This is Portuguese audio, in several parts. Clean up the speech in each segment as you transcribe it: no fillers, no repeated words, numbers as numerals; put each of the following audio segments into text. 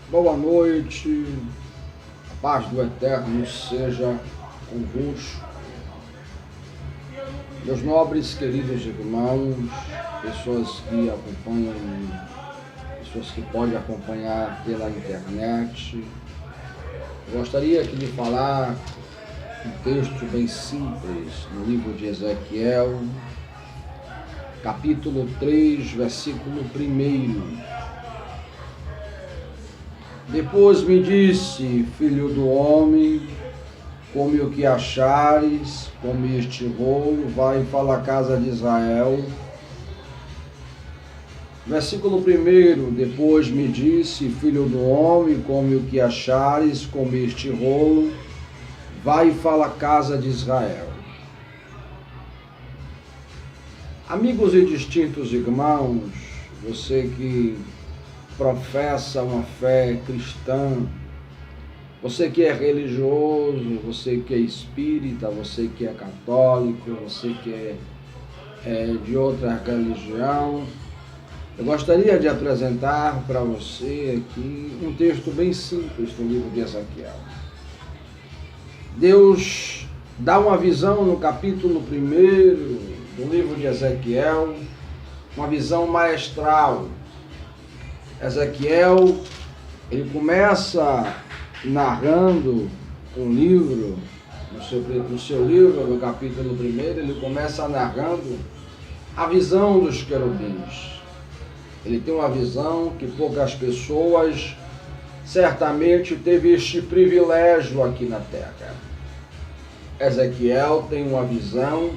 Boa noite, a paz do Eterno seja convosco. Meus nobres, queridos irmãos, pessoas que acompanham, pessoas que podem acompanhar pela internet, eu gostaria aqui de falar um texto bem simples no livro de Ezequiel, capítulo 3, versículo 1. Depois me disse, filho do homem, come o que achares, come este rolo, vai e fala à casa de Israel. Versículo 1, depois me disse, filho do homem, come o que achares, come este rolo, vai e fala à casa de Israel. Amigos e distintos irmãos, você que professa uma fé cristã, você que é religioso, você que é espírita, você que é católico, você que é de outra religião, eu gostaria de apresentar para você aqui um texto bem simples do livro de Ezequiel. Deus dá uma visão no capítulo 1 do livro de Ezequiel, uma visão maestral. Ezequiel, ele começa narrando um livro, no seu livro, no capítulo 1, ele começa narrando a visão dos querubins. Ele tem uma visão que poucas pessoas certamente teve este privilégio aqui na Terra. Ezequiel tem uma visão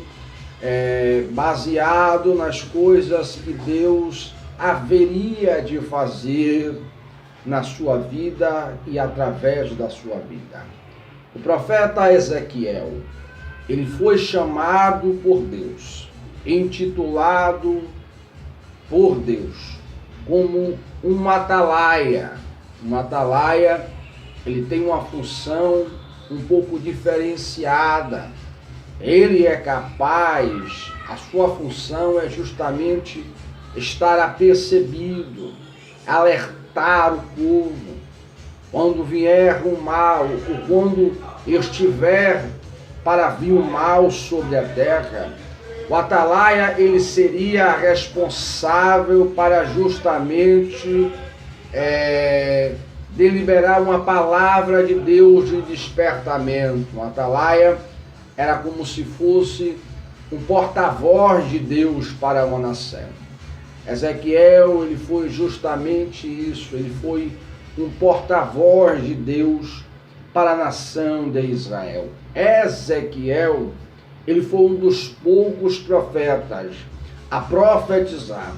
baseado nas coisas que Deus haveria de fazer na sua vida e através da sua vida. O profeta Ezequiel, ele foi chamado por Deus, intitulado por Deus como um atalaia. Um atalaia, ele tem uma função um pouco diferenciada. Ele é capaz, a sua função é justamente estar apercebido, alertar o povo quando vier o mal, ou quando estiver para vir o mal sobre a terra. O atalaia, ele seria responsável para justamente deliberar uma palavra de Deus de despertamento. O atalaia era como se fosse um porta-voz de Deus para uma nação. Ezequiel, ele foi justamente isso, ele foi um porta-voz de Deus para a nação de Israel. Ezequiel, ele foi um dos poucos profetas a profetizar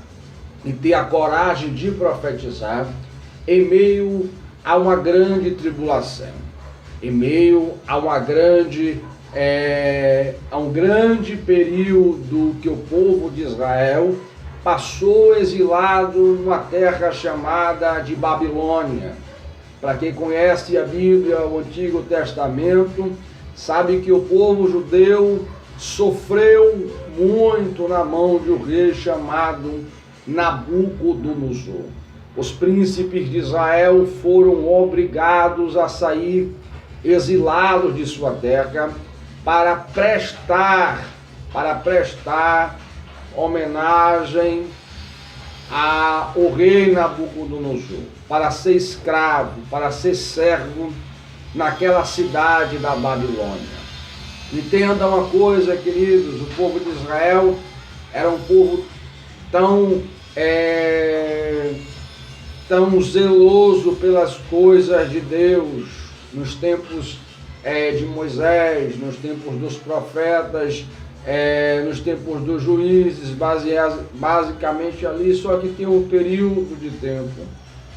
e ter a coragem de profetizar em meio a uma grande tribulação, em meio a uma grande a um grande período que o povo de Israel passou exilado numa terra chamada de Babilônia. Para quem conhece a Bíblia, o Antigo Testamento, sabe que o povo judeu sofreu muito na mão de um rei chamado Nabucodonosor. Os príncipes de Israel foram obrigados a sair exilados de sua terra para prestar homenagem ao rei Nabucodonosor, para ser escravo, para ser servo naquela cidade da Babilônia. Entenda uma coisa, queridos, o povo de Israel era um povo tão zeloso pelas coisas de Deus, nos tempos de Moisés, nos tempos dos profetas, nos tempos dos juízes, basicamente ali, só que tem um período de tempo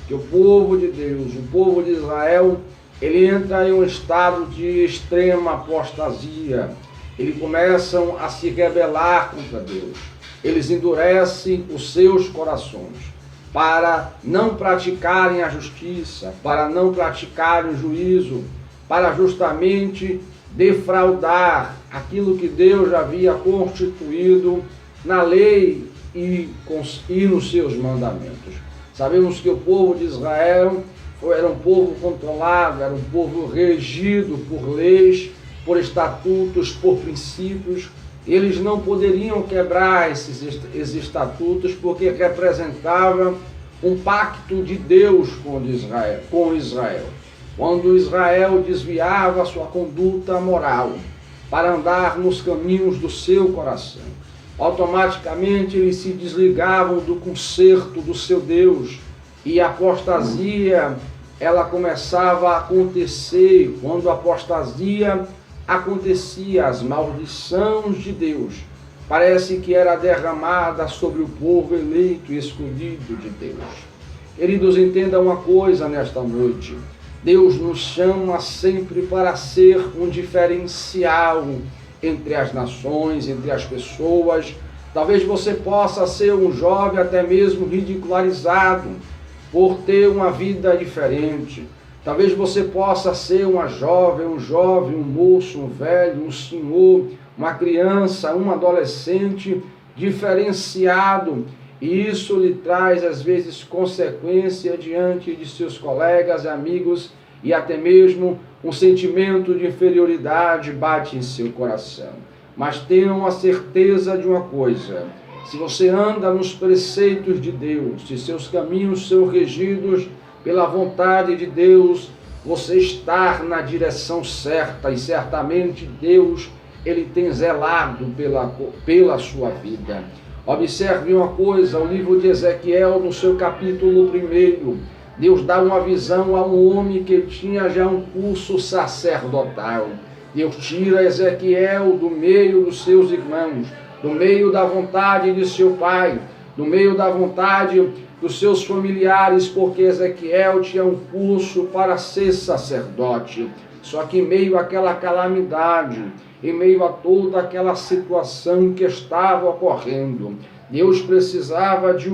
que o povo de Deus, o povo de Israel, ele entra em um estado de extrema apostasia. Eles começam a se rebelar contra Deus. Eles endurecem os seus corações para não praticarem a justiça, para não praticarem o juízo, para justamente defraudar aquilo que Deus já havia constituído na lei e nos seus mandamentos. Sabemos que o povo de Israel era um povo controlado, era um povo regido por leis, por estatutos, por princípios. Eles não poderiam quebrar esses estatutos porque representavam um pacto de Deus com Israel. Quando Israel desviava a sua conduta moral para andar nos caminhos do seu coração, automaticamente eles se desligavam do concerto do seu Deus e a apostasia ela começava a acontecer. Quando a apostasia acontecia, as maldições de Deus parece que era derramada sobre o povo eleito e escolhido de Deus. Queridos, entenda uma coisa nesta noite: Deus nos chama sempre para ser um diferencial entre as nações, entre as pessoas. Talvez você possa ser um jovem até mesmo ridicularizado por ter uma vida diferente. Talvez você possa ser uma jovem, um moço, um velho, um senhor, uma criança, um adolescente diferenciado. E isso lhe traz, às vezes, consequência diante de seus colegas e amigos, e até mesmo um sentimento de inferioridade bate em seu coração. Mas tenham a certeza de uma coisa: se você anda nos preceitos de Deus, se seus caminhos são regidos pela vontade de Deus, você está na direção certa, e certamente Deus, Ele tem zelado pela sua vida. Observe uma coisa: o livro de Ezequiel, no seu capítulo 1, Deus dá uma visão a um homem que tinha já um curso sacerdotal. Deus tira Ezequiel do meio dos seus irmãos, do meio da vontade de seu pai, do meio da vontade dos seus familiares, porque Ezequiel tinha um curso para ser sacerdote. Só que em meio àquela calamidade, em meio a toda aquela situação que estava ocorrendo, Deus precisava de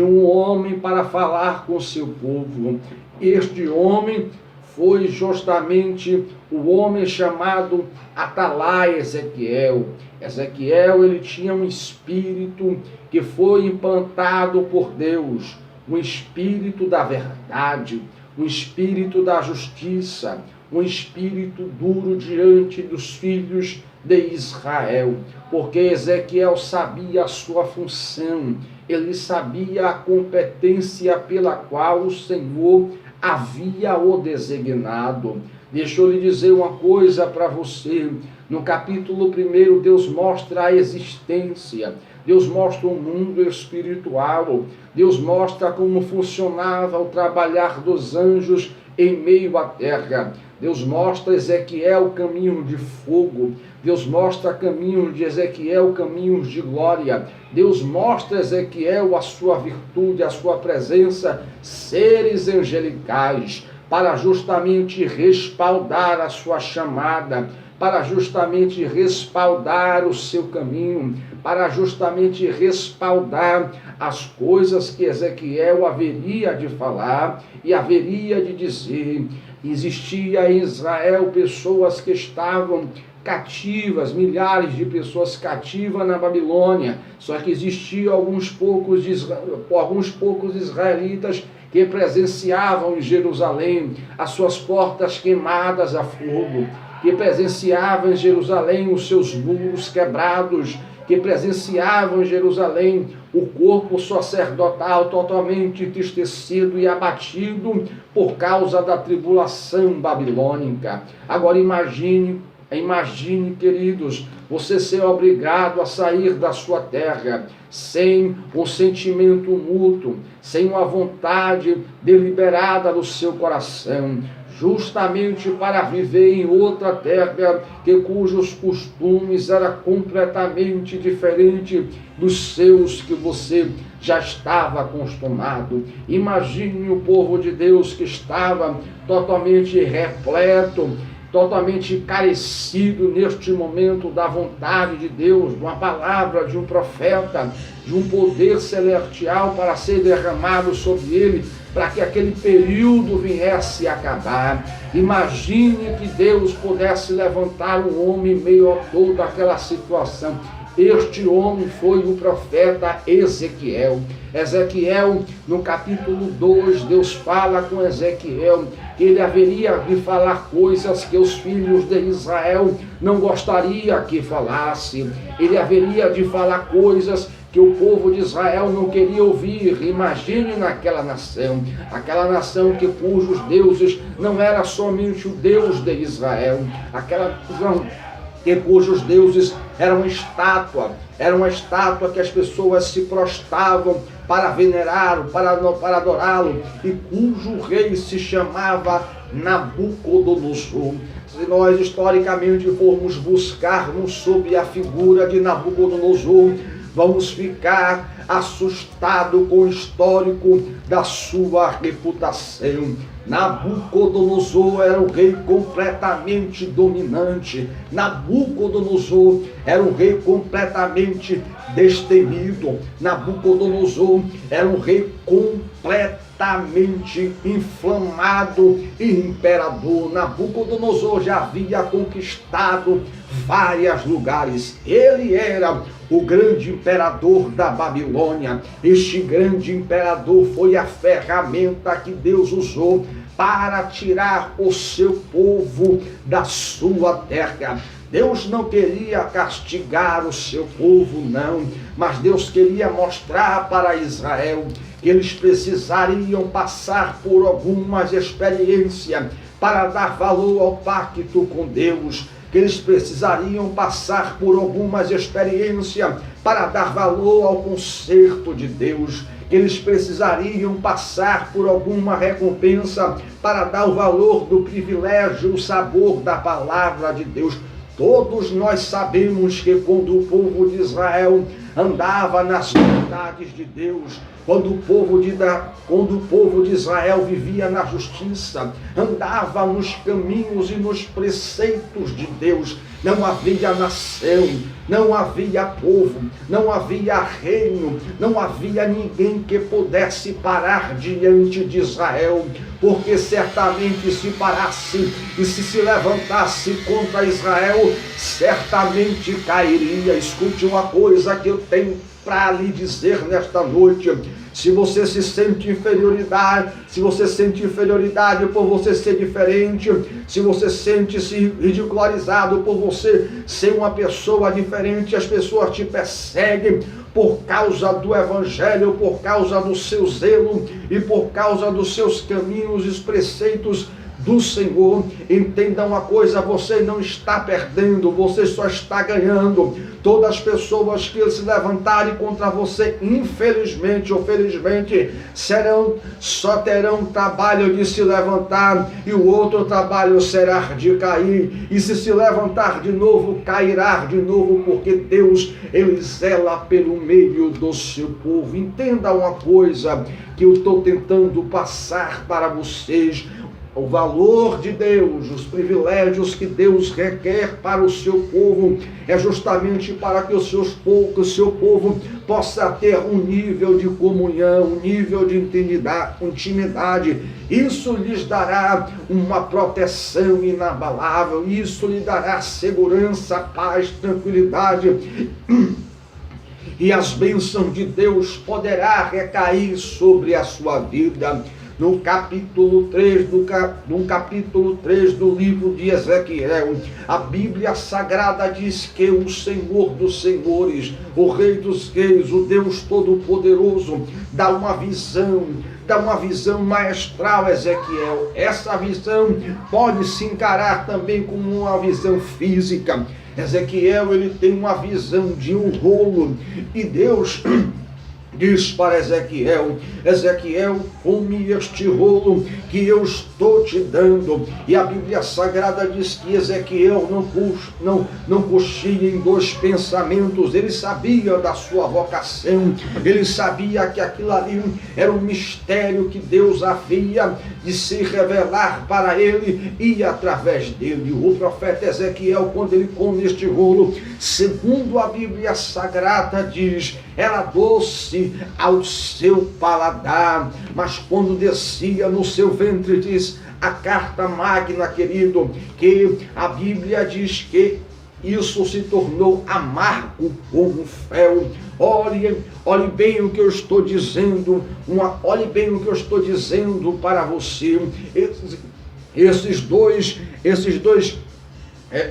um homem para falar com o seu povo. Este homem foi justamente o homem chamado Atalaia Ezequiel. Ezequiel, ele tinha um espírito que foi implantado por Deus, um espírito da verdade, um espírito da justiça, um espírito duro diante dos filhos de Israel, porque Ezequiel sabia a sua função, ele sabia a competência pela qual o Senhor havia o designado. Deixa eu lhe dizer uma coisa para você: no capítulo 1, Deus mostra a existência, Deus mostra o mundo espiritual, Deus mostra como funcionava o trabalhar dos anjos em meio à terra. Deus mostra a Ezequiel caminhos de fogo, Deus mostra caminhos de Ezequiel, caminhos de glória. Deus mostra a Ezequiel a sua virtude, a sua presença, seres angelicais, para justamente respaldar a sua chamada, para justamente respaldar o seu caminho, para justamente respaldar as coisas que Ezequiel haveria de falar e haveria de dizer. Existia em Israel pessoas que estavam cativas, milhares de pessoas cativas na Babilônia, só que existiam alguns poucos israelitas que presenciavam em Jerusalém as suas portas queimadas a fogo, que presenciavam em Jerusalém os seus muros quebrados, que presenciavam em Jerusalém o corpo sacerdotal totalmente entristecido e abatido por causa da tribulação babilônica. Agora imagine, queridos, você ser obrigado a sair da sua terra sem um sentimento mútuo, sem uma vontade deliberada no seu coração, justamente para viver em outra terra cujos costumes eram completamente diferentes dos seus que você já estava acostumado. Imagine o povo de Deus que estava totalmente repleto, totalmente carecido neste momento da vontade de Deus, de uma palavra, de um profeta, de um poder celestial para ser derramado sobre ele, para que aquele período viesse a acabar. Imagine que Deus pudesse levantar um homem em meio a toda aquela situação. Este homem foi o profeta Ezequiel. Ezequiel, no capítulo 2, Deus fala com Ezequiel que ele haveria de falar coisas que os filhos de Israel não gostariam que falasse. Ele haveria de falar coisas que o povo de Israel não queria ouvir. Imagine naquela nação, aquela nação cujos deuses não era somente o Deus de Israel, aquela nação cujos deuses eram uma estátua que as pessoas se prostravam para venerá-lo, para adorá-lo, e cujo rei se chamava Nabucodonosor. Se nós historicamente formos buscarmos sobre a figura de Nabucodonosor, vamos ficar assustados com o histórico da sua reputação. Nabucodonosor era um rei completamente dominante. Nabucodonosor era um rei completamente destemido. Nabucodonosor era um rei completamente inflamado e imperador. Nabucodonosor já havia conquistado vários lugares. Ele era o grande imperador da Babilônia. Este grande imperador foi a ferramenta que Deus usou para tirar o seu povo da sua terra. Deus não queria castigar o seu povo, não, mas Deus queria mostrar para Israel que eles precisariam passar por algumas experiências para dar valor ao pacto com Deus, que eles precisariam passar por algumas experiências para dar valor ao conserto de Deus, que eles precisariam passar por alguma recompensa para dar o valor do privilégio, o sabor da palavra de Deus. Todos nós sabemos que quando o povo de Israel andava nas verdades de Deus, quando o povo de Israel vivia na justiça, andava nos caminhos e nos preceitos de Deus, não havia nação, não havia povo, não havia reino, não havia ninguém que pudesse parar diante de Israel, porque certamente se parasse e se levantasse contra Israel, certamente cairia. Escute uma coisa que eu tenho para lhe dizer nesta noite: se você se sente inferioridade, se você sente inferioridade por você ser diferente, se você sente-se ridicularizado por você ser uma pessoa diferente, as pessoas te perseguem por causa do evangelho, por causa do seu zelo e por causa dos seus caminhos e os preceitos do Senhor, entenda uma coisa: você não está perdendo, você só está ganhando. Todas as pessoas que se levantarem contra você, infelizmente ou felizmente, só terão trabalho de se levantar, e o outro trabalho será de cair, e se levantar de novo, cairá de novo, porque Deus, Ele zela pelo meio do seu povo. Entenda uma coisa que eu estou tentando passar para vocês: o valor de Deus, os privilégios que Deus requer para o seu povo, é justamente para que o seu povo possa ter um nível de comunhão, um nível de intimidade. Isso lhes dará uma proteção inabalável, isso lhe dará segurança, paz, tranquilidade. E as bênçãos de Deus poderá recair sobre a sua vida. No capítulo 3 do livro de Ezequiel, a Bíblia Sagrada diz que o Senhor dos Senhores, o Rei dos Reis, o Deus Todo-Poderoso, dá uma visão maestral a Ezequiel. Essa visão pode se encarar também como uma visão física. Ezequiel, ele tem uma visão de um rolo, e Deus diz para Ezequiel: Ezequiel, come este rolo que eu estou te dando. E a Bíblia Sagrada diz que Ezequiel não cochia em dois pensamentos. Ele sabia da sua vocação, ele sabia que aquilo ali era um mistério que Deus havia de se revelar para ele e através dele. O profeta Ezequiel, quando ele come este rolo, segundo a Bíblia Sagrada diz, era doce ao seu paladar, mas quando descia no seu ventre, diz a carta magna, querido, que a Bíblia diz que isso se tornou amargo como fel. Olhe bem o que eu estou dizendo, olhe bem o que eu estou dizendo para você. Esses dois,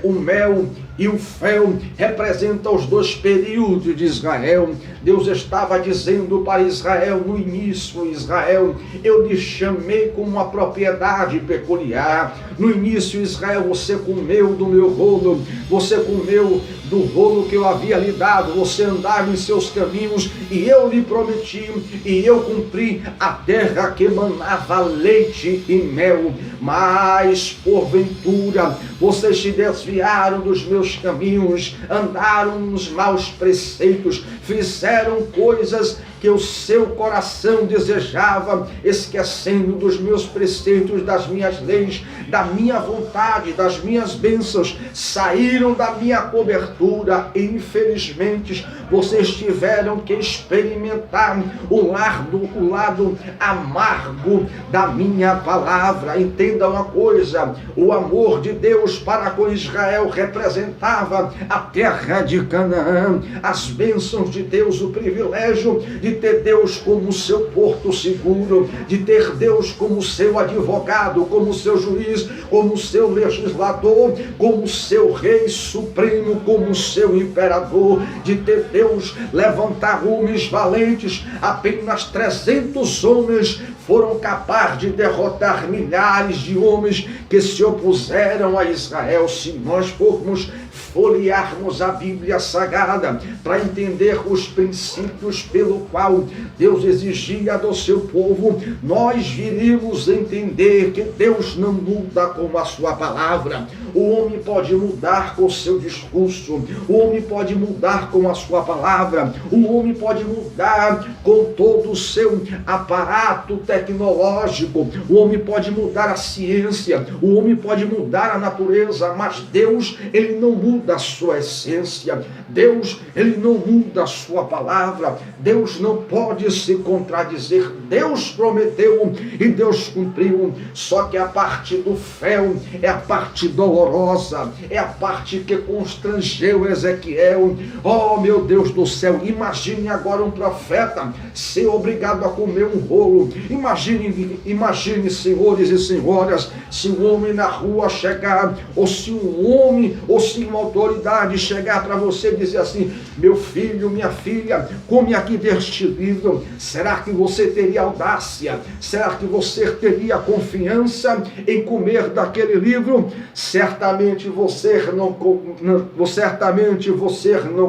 o mel e o fel, representam os dois períodos de Israel. Deus estava dizendo para Israel no início: Israel, eu lhe chamei como uma propriedade peculiar. No início, Israel, você comeu do meu rolo, você comeu do rolo que eu havia lhe dado, você andava em seus caminhos, e eu lhe prometi, e eu cumpri a terra que manava leite e mel. Mas, porventura, vocês se desviaram dos meus caminhos, andaram nos maus preceitos, fizeram coisas que o seu coração desejava, esquecendo dos meus preceitos, das minhas leis, da minha vontade, das minhas bênçãos, saíram da minha cobertura e infelizmente vocês tiveram que experimentar o lado amargo da minha palavra. Entenda uma coisa: o amor de Deus para com Israel representava a terra de Canaã, as bênçãos de Deus, o privilégio de ter Deus como seu porto seguro, de ter Deus como seu advogado, como seu juiz, como seu legislador, como seu rei supremo, como seu imperador, de ter Deus levantar homens valentes. Apenas 300 homens foram capazes de derrotar milhares de homens que se opuseram a Israel. Se nós formos folhearmos a Bíblia Sagrada para entender os princípios pelo qual Deus exigia do seu povo, nós viríamos entender que Deus não muda com a sua palavra. O homem pode mudar com o seu discurso, o homem pode mudar com a sua palavra, o homem pode mudar com todo o seu aparato tecnológico, o homem pode mudar a ciência, o homem pode mudar a natureza, mas Deus, ele não muda a sua essência. Deus, ele não muda a sua palavra. Deus não pode se contradizer. Deus prometeu e Deus cumpriu. Só que a parte do fel é a parte dolorosa, é a parte que constrangeu Ezequiel. Oh, meu Deus do céu, imagine agora um profeta ser obrigado a comer um rolo. Imagine, senhores e senhoras, se um homem na rua chegar, ou se um homem, ou se uma autoridade chegar para você e dizer assim: meu filho, minha filha, come aqui deste livro. Será que você teria audácia? Será que você teria confiança em comer daquele livro? Certamente você não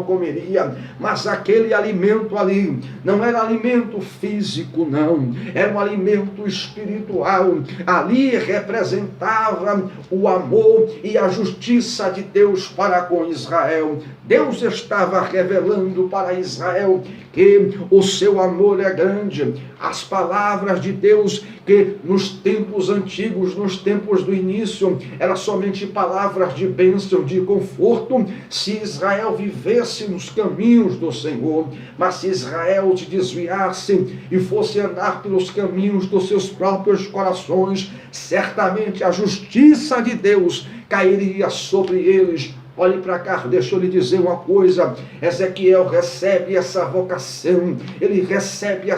comeria. Mas aquele alimento ali não era alimento físico, não, era um alimento espiritual. Ali representava o amor e a justiça de Deus para com Israel. Deus estava revelando para Israel que o seu amor é grande. As palavras de Deus, que nos tempos antigos, nos tempos do início, eram somente palavras de bênção, de conforto, se Israel vivesse nos caminhos do Senhor. Mas se Israel se desviasse e fosse andar pelos caminhos dos seus próprios corações, certamente a justiça de Deus cairia sobre eles. Olhe para cá, deixa eu lhe dizer uma coisa: Ezequiel recebe essa vocação, ele recebe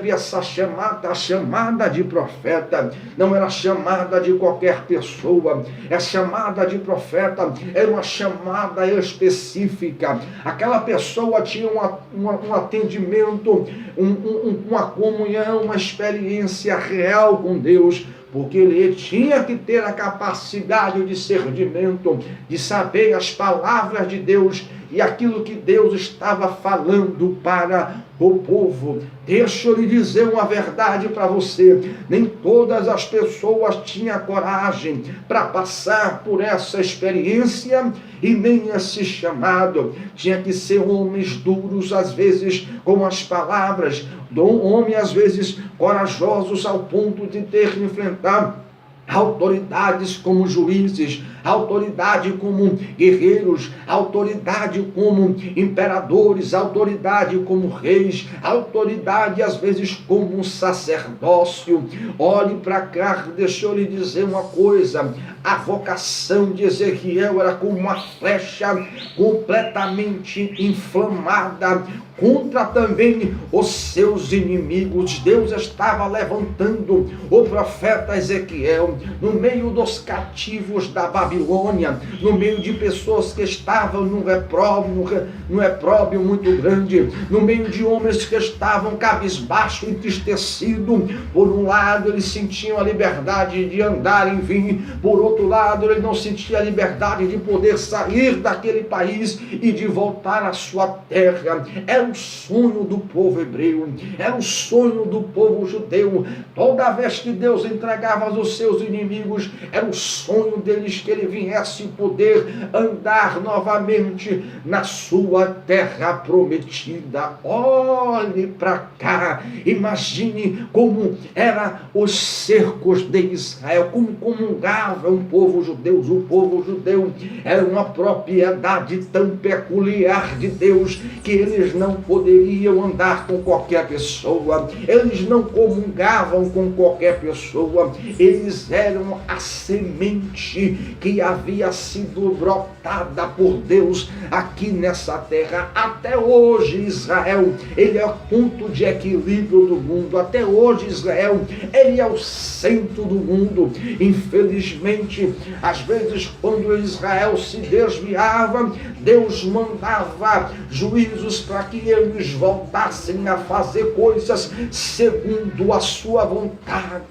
essa chamada, a chamada de profeta. Não era chamada de qualquer pessoa, é chamada de profeta, era uma chamada específica. Aquela pessoa tinha um atendimento, uma comunhão, uma experiência real com Deus, porque ele tinha que ter a capacidade de discernimento, de saber as palavras de Deus e aquilo que Deus estava falando para o povo. Deixa eu lhe dizer uma verdade para você: nem todas as pessoas tinham coragem para passar por essa experiência e nem esse chamado. Tinha que ser homens duros, às vezes, com as palavras, homens, às vezes, corajosos ao ponto de ter que enfrentar autoridades como juízes, autoridade como guerreiros, autoridade como imperadores, autoridade como reis, autoridade às vezes como um sacerdócio. Olhe para cá, deixa eu lhe dizer uma coisa: a vocação de Ezequiel era como uma flecha completamente inflamada contra também os seus inimigos. Deus estava levantando o profeta Ezequiel no meio dos cativos da Babilônia, no meio de pessoas que estavam num repróbio muito grande, no meio de homens que estavam cabisbaixo, entristecido. Por um lado eles sentiam a liberdade de andar em vinho, por outro lado ele não sentia a liberdade de poder sair daquele país e de voltar à sua terra. Era o sonho do povo hebreu, era o sonho do povo judeu. Toda vez que Deus entregava os seus inimigos, era o sonho deles que ele viesse poder andar novamente na sua terra prometida. Olhe para cá, imagine como eram os cercos de Israel, como comungava o povo judeu. O povo judeu era uma propriedade tão peculiar de Deus que eles não poderiam andar com qualquer pessoa, eles não comungavam com qualquer pessoa, eles eram a semente que havia sido brotada por Deus aqui nessa terra. Até hoje Israel, ele é o ponto de equilíbrio do mundo. Até hoje Israel, ele é o centro do mundo. Infelizmente, às vezes quando Israel se desviava, Deus mandava juízos para que eles voltassem a fazer coisas segundo a sua vontade.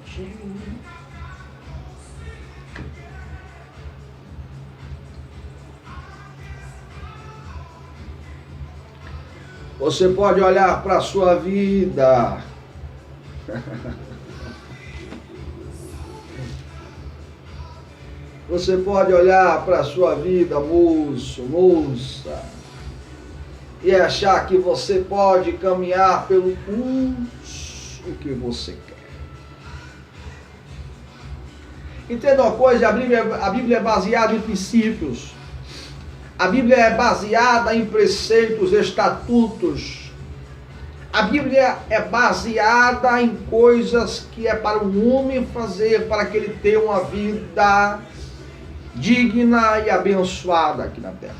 Você pode olhar para a sua vida. Você pode olhar para a sua vida, moço, moça, e achar que você pode caminhar pelo curso que você quer. Entenda uma coisa: a Bíblia é baseada em princípios. A Bíblia é baseada em preceitos, estatutos. A Bíblia é baseada em coisas que é para o homem fazer para que ele tenha uma vida digna e abençoada aqui na terra.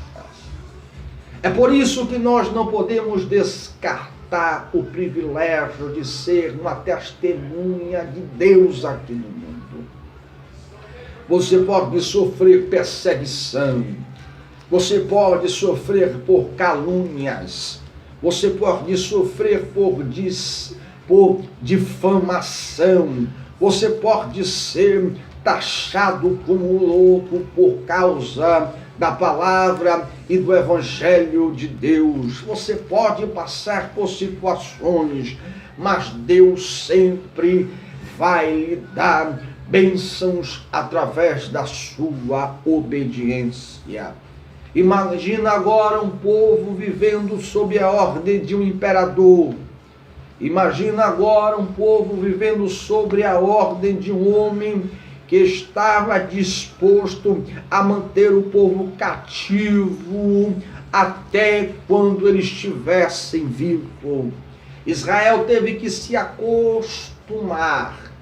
É por isso que nós não podemos descartar o privilégio de ser uma testemunha de Deus aqui no mundo. Você pode sofrer perseguição, você pode sofrer por calúnias, você pode sofrer por difamação, você pode ser taxado como louco por causa da palavra e do evangelho de Deus. Você pode passar por situações, mas Deus sempre vai lhe dar bênçãos através da sua obediência. Imagina agora um povo vivendo sob a ordem de um imperador. Imagina agora um povo vivendo sob a ordem de um homem que estava disposto a manter o povo cativo até quando eles estivessem vivos. Israel teve que se acostumar,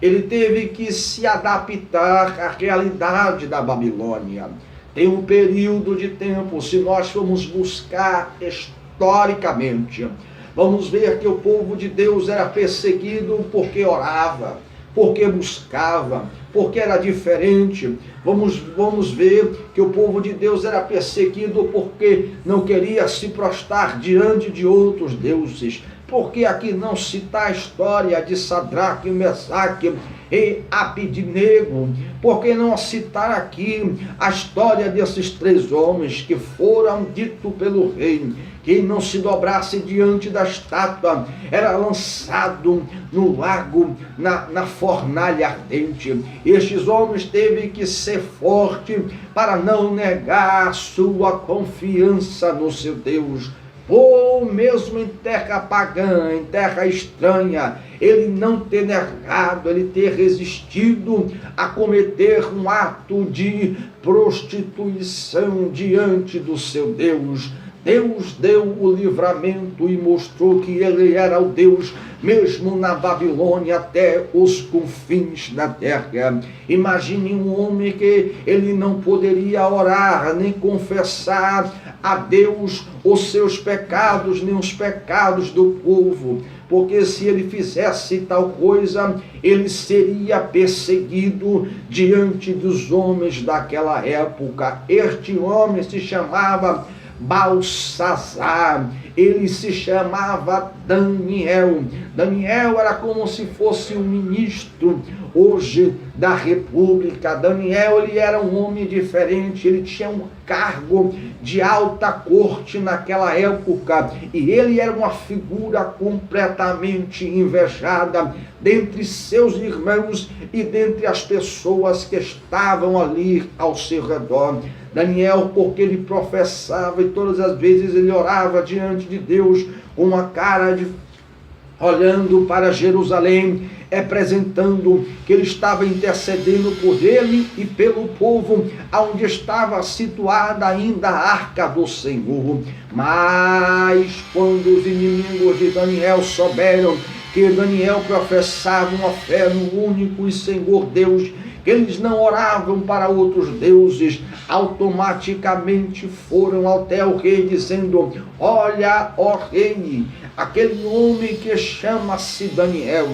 ele teve que se adaptar à realidade da Babilônia. Tem um período de tempo, se nós formos buscar historicamente, vamos ver que o povo de Deus era perseguido porque orava, porque buscava, porque era diferente. Vamos ver que o povo de Deus era perseguido porque não queria se prostrar diante de outros deuses. Porque aqui não se está a história de Sadraque, Mesaque e Abednego? Porque não citar aqui a história desses três homens que foram ditos pelo rei: quem não se dobrasse diante da estátua era lançado no lago, na fornalha ardente. Estes homens teve que ser forte para não negar sua confiança no seu Deus. ou mesmo em terra pagã, em terra estranha, ele não ter negado, ele ter resistido a cometer um ato de prostituição diante do seu Deus. Deus deu o livramento e mostrou que ele era o Deus, mesmo na Babilônia, até os confins da terra. Imagine um homem que ele não poderia orar, nem confessar a Deus os seus pecados, nem os pecados do povo, porque se ele fizesse tal coisa, ele seria perseguido diante dos homens daquela época. Este homem se chamava Balsazar, ele se chamava Daniel. Daniel era como se fosse um ministro hoje da República. Daniel, ele era um homem diferente, ele tinha um cargo de alta corte naquela época, e ele era uma figura completamente invejada dentre seus irmãos e dentre as pessoas que estavam ali ao seu redor. Daniel, porque ele professava e todas as vezes ele orava diante de Deus com uma cara de olhando para Jerusalém, representando que ele estava intercedendo por ele e pelo povo, onde estava situada ainda a arca do Senhor. Mas quando os inimigos de Daniel souberam que Daniel professava uma fé no único e Senhor Deus, que eles não oravam para outros deuses, automaticamente foram até o rei dizendo: olha, ó rei, aquele homem que chama-se Daniel,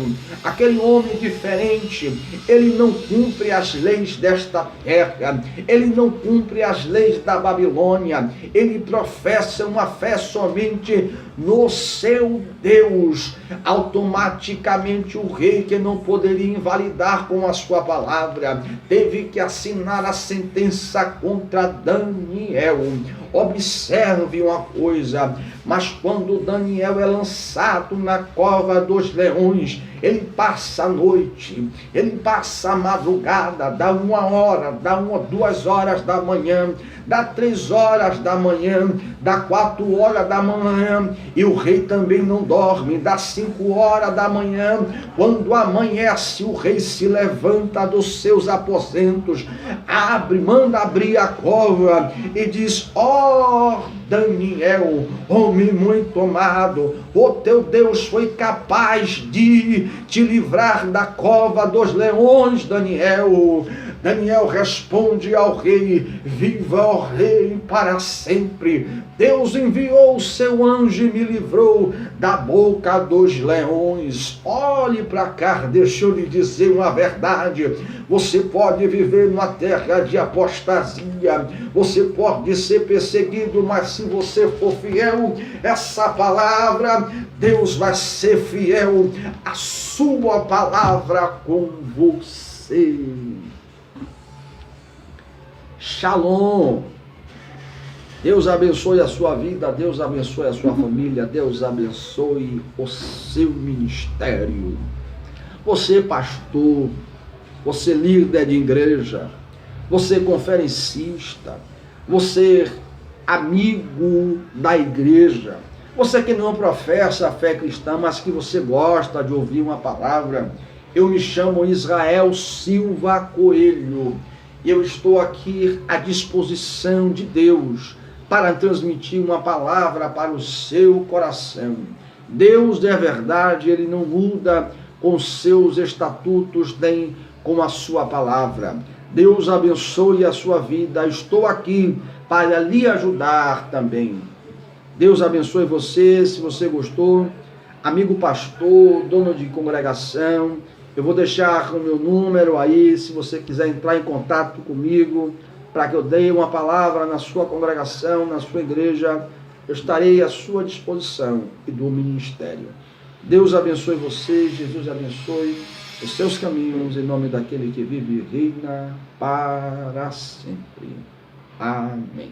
aquele homem diferente, ele não cumpre as leis desta terra, ele não cumpre as leis da Babilônia, ele professa uma fé somente no seu Deus. Automaticamente o rei, que não poderia invalidar com a sua palavra, teve que assinar a sentença contra Daniel. Observe uma coisa, mas quando Daniel é lançado na cova dos leões, ele passa a noite, ele passa a madrugada, dá 1 hora, dá 2 horas da manhã, dá 3 horas da manhã, dá 4 horas da manhã, e o rei também não dorme, dá 5 horas da manhã, quando amanhece, o rei se levanta dos seus aposentos, manda abrir a cova e diz: ó Daniel, homem muito amado, o teu Deus foi capaz de te livrar da cova dos leões, Daniel. Daniel responde ao rei: viva o rei para sempre. Deus enviou o seu anjo e me livrou da boca dos leões. Olhe para cá, deixa eu lhe dizer uma verdade. Você pode viver numa terra de apostasia, você pode ser perseguido, mas se você for fiel, essa palavra, Deus vai ser fiel à sua palavra com você. Shalom. Deus abençoe a sua vida, Deus abençoe a sua família, Deus abençoe o seu ministério. Você pastor, você líder de igreja, você conferencista, você amigo da igreja, você que não professa a fé cristã, mas que você gosta de ouvir uma palavra. Eu me chamo Israel Silva Coelho. Eu estou aqui à disposição de Deus para transmitir uma palavra para o seu coração. Deus é verdade, Ele não muda com seus estatutos nem com a sua palavra. Deus abençoe a sua vida. Estou aqui para lhe ajudar também. Deus abençoe você. Se você gostou, amigo pastor, dono de congregação, eu vou deixar o meu número aí, se você quiser entrar em contato comigo, para que eu dê uma palavra na sua congregação, na sua igreja, eu estarei à sua disposição e do ministério. Deus abençoe você, Jesus abençoe os seus caminhos, em nome daquele que vive e reina para sempre. Amém.